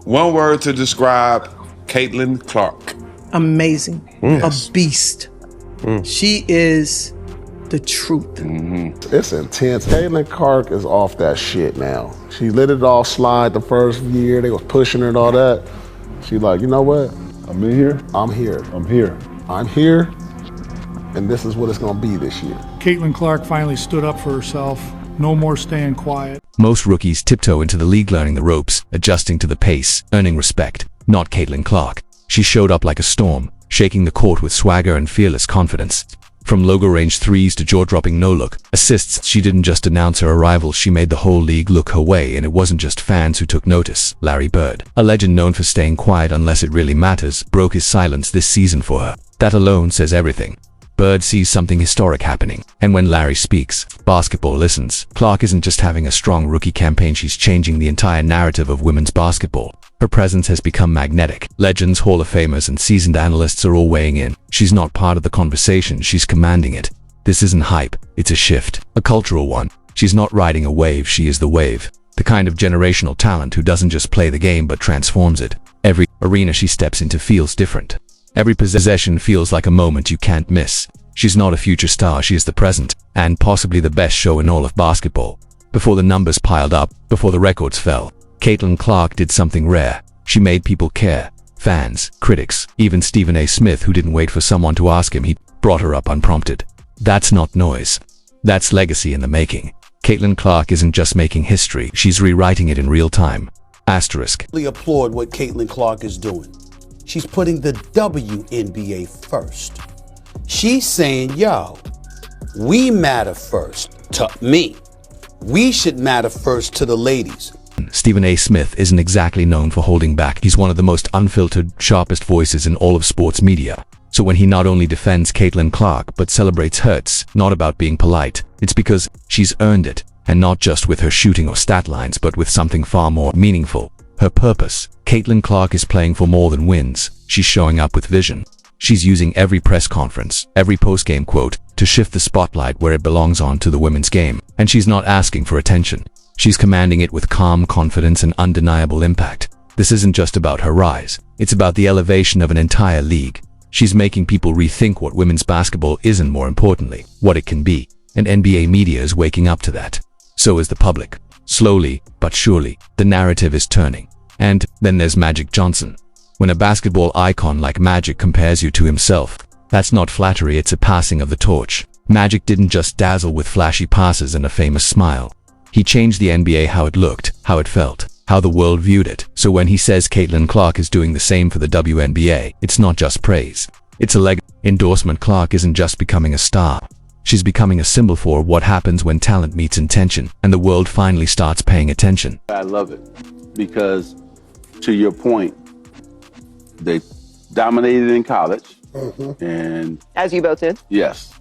One word to describe Caitlin Clark. Amazing. A beast. She is the truth. It's intense. Caitlin Clark is off that shit now. She let it all slide the first year. They was pushing her and all that. She like, you know what? I'm in here. I'm here. I'm here. I'm here. And this is what it's gonna be this year. Caitlin Clark finally stood up for herself. No more staying quiet. Most rookies tiptoe into the league learning the ropes, adjusting to the pace, earning respect. Not Caitlin Clark. She showed up like a storm, shaking the court with swagger and fearless confidence. From logo range threes to jaw-dropping no-look assists, she didn't just announce her arrival, she made the whole league look her way, and it wasn't just fans who took notice. Larry Bird, a legend known for staying quiet unless it really matters, broke his silence this season for her. That alone says everything. Bird sees something historic happening, and when Larry speaks, basketball listens. Clark isn't just having a strong rookie campaign, she's changing the entire narrative of women's basketball. Her presence has become magnetic. Legends, Hall of Famers, and seasoned analysts are all weighing in. She's not part of the conversation, she's commanding it. This isn't hype, it's a shift, a cultural one. She's not riding a wave, she is the wave. The kind of generational talent who doesn't just play the game but transforms it. Every arena she steps into feels different. Every possession feels like a moment you can't miss. She's not a future star, she is the present, and possibly the best show in all of basketball. Before the numbers piled up, before the records fell, Caitlin Clark did something rare. She made people care. Fans, critics, even Stephen A. Smith, who didn't wait for someone to ask him, he brought her up unprompted. That's not noise. That's legacy in the making. Caitlin Clark isn't just making history, she's rewriting it in real time. Asterisk. I applaud what Caitlin Clark is doing. She's putting the WNBA first. She's saying, yo, we matter first to me. We should matter first to the ladies. Stephen A. Smith isn't exactly known for holding back. He's one of the most unfiltered, sharpest voices in all of sports media. So when he not only defends Caitlin Clark, but celebrates her, it's not about being polite. It's because she's earned it, and not just with her shooting or stat lines, but with something far more meaningful. Her purpose. Caitlin Clark is playing for more than wins. She's showing up with vision. She's using every press conference, every post-game quote, to shift the spotlight where it belongs onto the women's game. And she's not asking for attention. She's commanding it with calm confidence and undeniable impact. This isn't just about her rise. It's about the elevation of an entire league. She's making people rethink what women's basketball is and, more importantly, what it can be. And NBA media is waking up to that. So is the public. Slowly, but surely, the narrative is turning. And then there's Magic Johnson. When a basketball icon like Magic compares you to himself, that's not flattery, it's a passing of the torch. Magic didn't just dazzle with flashy passes and a famous smile. He changed the NBA how it looked, how it felt, how the world viewed it. So when he says Caitlin Clark is doing the same for the WNBA, it's not just praise. It's a endorsement. Clark isn't just becoming a star. She's becoming a symbol for what happens when talent meets intention, and the world finally starts paying attention. I love it because, to your point, they dominated in college, and as you both did. Yes,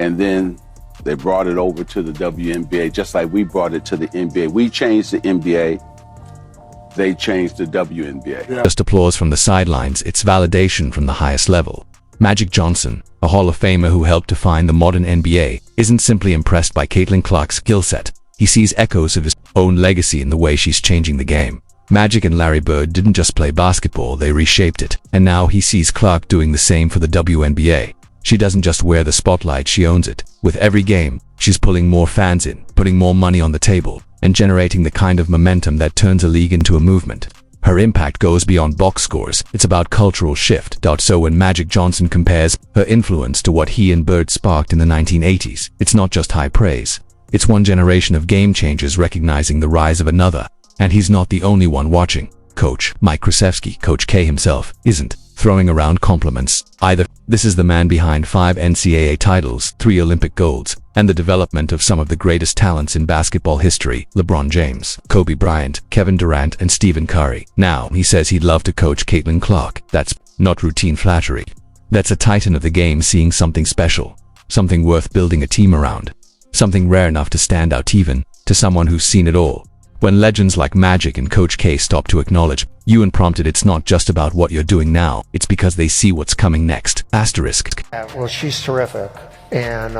and then they brought it over to the WNBA, just like we brought it to the NBA. We changed the NBA, they changed the WNBA. Yeah. Just applause from the sidelines, it's validation from the highest level. Magic Johnson, a Hall of Famer who helped define the modern NBA, isn't simply impressed by Caitlin Clark's skill set. He sees echoes of his own legacy in the way she's changing the game. Magic and Larry Bird didn't just play basketball, they reshaped it. And now he sees Clark doing the same for the WNBA. She doesn't just wear the spotlight, she owns it. With every game, she's pulling more fans in, putting more money on the table, and generating the kind of momentum that turns a league into a movement. Her impact goes beyond box scores, it's about cultural shift. So when Magic Johnson compares her influence to what he and Bird sparked in the 1980s, it's not just high praise. It's one generation of game changers recognizing the rise of another. And he's not the only one watching. Coach Mike Krzyzewski, Coach K himself, isn't throwing around compliments either. This is the man behind 5 NCAA titles, 3 Olympic golds, and the development of some of the greatest talents in basketball history: LeBron James, Kobe Bryant, Kevin Durant, and Stephen Curry. Now, he says he'd love to coach Caitlin Clark. That's not routine flattery. That's a titan of the game seeing something special, something worth building a team around, something rare enough to stand out even to someone who's seen it all. When legends like Magic and Coach K stop to acknowledge you unprompted, it's not just about what you're doing now, it's because they see what's coming next. Asterisk. Well, she's terrific, and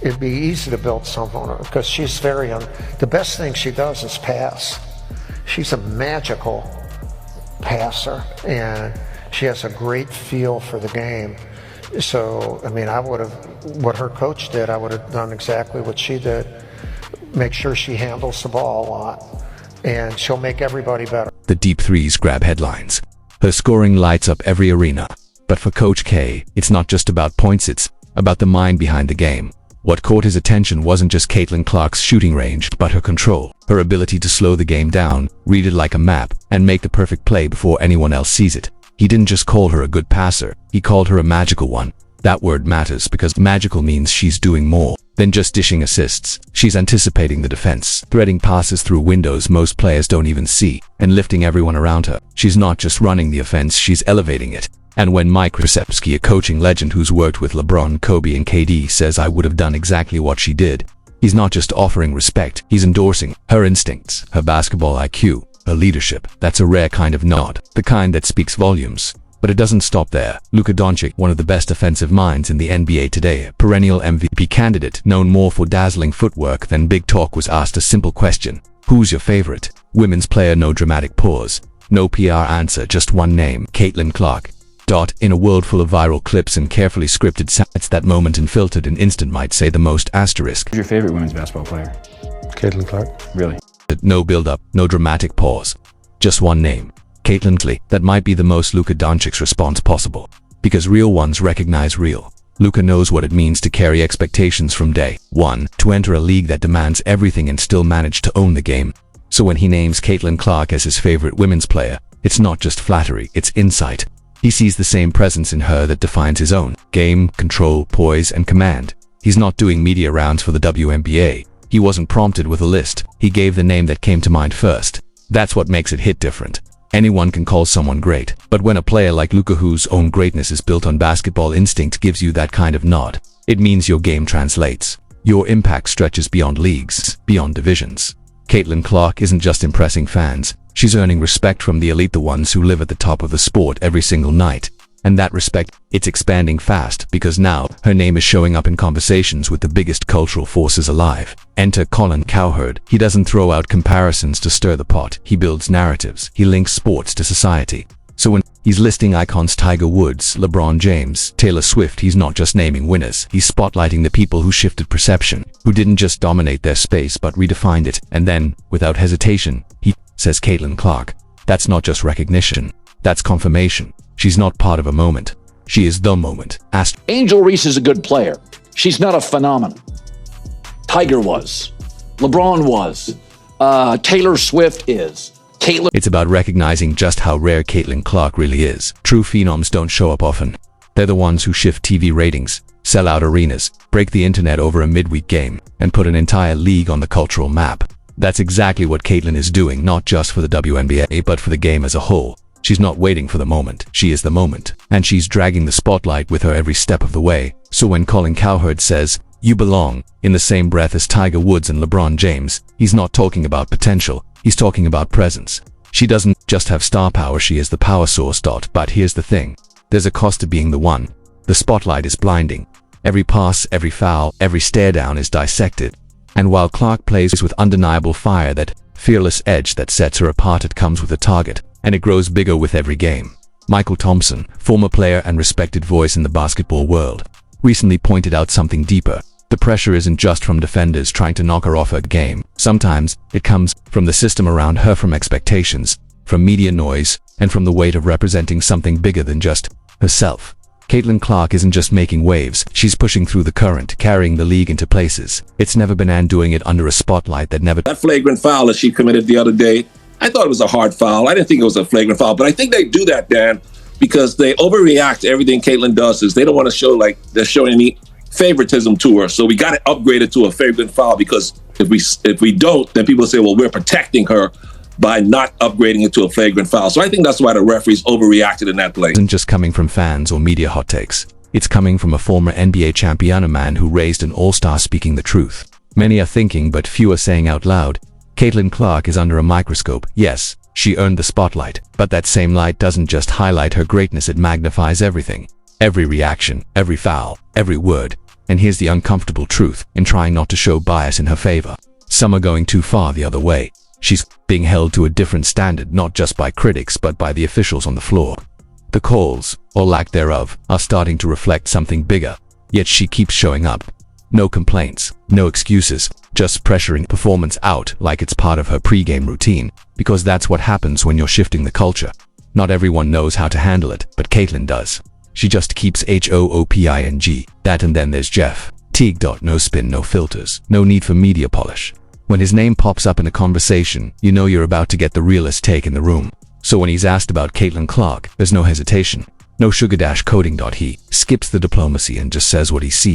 it'd be easy to build something on her because she's very the best thing she does is pass. She's a magical passer, and she has a great feel for the game. So, I mean, what her coach did, I would have done exactly what she did. Make sure she handles the ball a lot, and she'll make everybody better. The deep threes grab headlines. Her scoring lights up every arena. But for Coach K, it's not just about points, it's about the mind behind the game. What caught his attention wasn't just Caitlin Clark's shooting range, but her control, her ability to slow the game down, read it like a map, and make the perfect play before anyone else sees it. He didn't just call her a good passer, he called her a magical one. That word matters because magical means she's doing more than just dishing assists. She's anticipating the defense, threading passes through windows most players don't even see, and lifting everyone around her. She's not just running the offense, she's elevating it. And when Mike Krzyzewski, a coaching legend who's worked with LeBron, Kobe, and KD, says I would have done exactly what she did, he's not just offering respect, he's endorsing her instincts, her basketball IQ, her leadership. That's a rare kind of nod, the kind that speaks volumes. But it doesn't stop there. Luka Doncic, one of the best offensive minds in the NBA today, a perennial MVP candidate known more for dazzling footwork than big talk, was asked a simple question: who's your favorite women's player? No dramatic pause, no PR answer, just one name: Caitlin Clark. In a world full of viral clips and carefully scripted sounds, that moment and filtered in instant might say the most asterisk. Who's your favorite women's basketball player? Caitlin Clark. Really? No build-up, no dramatic pause. Just one name. Caitlin Clark. That might be the most Luka Doncic's response possible. Because real ones recognize real. Luka knows what it means to carry expectations from day one, to enter a league that demands everything and still manage to own the game. So when he names Caitlin Clark as his favorite women's player, it's not just flattery, it's insight. He sees the same presence in her that defines his own: game, control, poise, and command. He's not doing media rounds for the WNBA. He wasn't prompted with a list. He gave the name that came to mind first. That's what makes it hit different. Anyone can call someone great, but when a player like Luka, whose own greatness is built on basketball instinct, gives you that kind of nod, it means your game translates. Your impact stretches beyond leagues, beyond divisions. Caitlin Clark isn't just impressing fans. She's earning respect from the elite, the ones who live at the top of the sport every single night. And that respect, it's expanding fast, because now her name is showing up in conversations with the biggest cultural forces alive. Enter Colin Cowherd. He doesn't throw out comparisons to stir the pot. He builds narratives. He links sports to society. So when he's listing icons: Tiger Woods, LeBron James, Taylor Swift, he's not just naming winners. He's spotlighting the people who shifted perception, who didn't just dominate their space but redefined it. And then, without hesitation, he says Caitlin Clark. That's not just recognition. That's confirmation. She's not part of a moment. She is the moment. Angel Reese is a good player. She's not a phenomenon. Tiger was. LeBron was. Taylor Swift is. It's about recognizing just how rare Caitlin Clark really is. True phenoms don't show up often. They're the ones who shift TV ratings, sell out arenas, break the internet over a midweek game, and put an entire league on the cultural map. That's exactly what Caitlin is doing, not just for the WNBA, but for the game as a whole. She's not waiting for the moment, she is the moment. And she's dragging the spotlight with her every step of the way. So when Colin Cowherd says, "You belong," in the same breath as Tiger Woods and LeBron James, he's not talking about potential, he's talking about presence. She doesn't just have star power, she is the power source. But here's the thing. There's a cost to being the one. The spotlight is blinding. Every pass, every foul, every stare down is dissected. And while Clark plays with undeniable fire, that fearless edge that sets her apart, it comes with a target. And it grows bigger with every game. Michael Thompson, former player and respected voice in the basketball world, recently pointed out something deeper. The pressure isn't just from defenders trying to knock her off her game. Sometimes it comes from the system around her, from expectations, from media noise, and from the weight of representing something bigger than just herself. Caitlin Clark isn't just making waves, she's pushing through the current, carrying the league into places it's never been, and doing it under a spotlight that never... That flagrant foul that she committed the other day, I thought it was a hard foul. I didn't think it was a flagrant foul, but I think they do that, Dan, because they overreact to everything Caitlin does. Is they don't want to show like they're showing any favoritism to her. So we got to upgrade it to a flagrant foul, because if we don't, then people say, well, we're protecting her by not upgrading it to a flagrant foul. So I think that's why the referees overreacted in that play. It isn't just coming from fans or media hot takes. It's coming from a former NBA champion, a man who raised an all-star, speaking the truth. Many are thinking, but few are saying out loud, Caitlin Clark is under a microscope. Yes, she earned the spotlight, but that same light doesn't just highlight her greatness, it magnifies everything. Every reaction, every foul, every word. And here's the uncomfortable truth: in trying not to show bias in her favor, some are going too far the other way. She's being held to a different standard, not just by critics, but by the officials on the floor. The calls, or lack thereof, are starting to reflect something bigger, yet she keeps showing up. No complaints, no excuses, just pressuring performance out like it's part of her pre-game routine, because that's what happens when you're shifting the culture. Not everyone knows how to handle it, but Caitlyn does. She just keeps hooping that, and then there's Jeff Teague. No spin, no filters, no need for media polish. When his name pops up in a conversation, you know you're about to get the realest take in the room. So when he's asked about Caitlin Clark, there's no hesitation, no sugar dash coding. He skips the diplomacy and just says what he sees.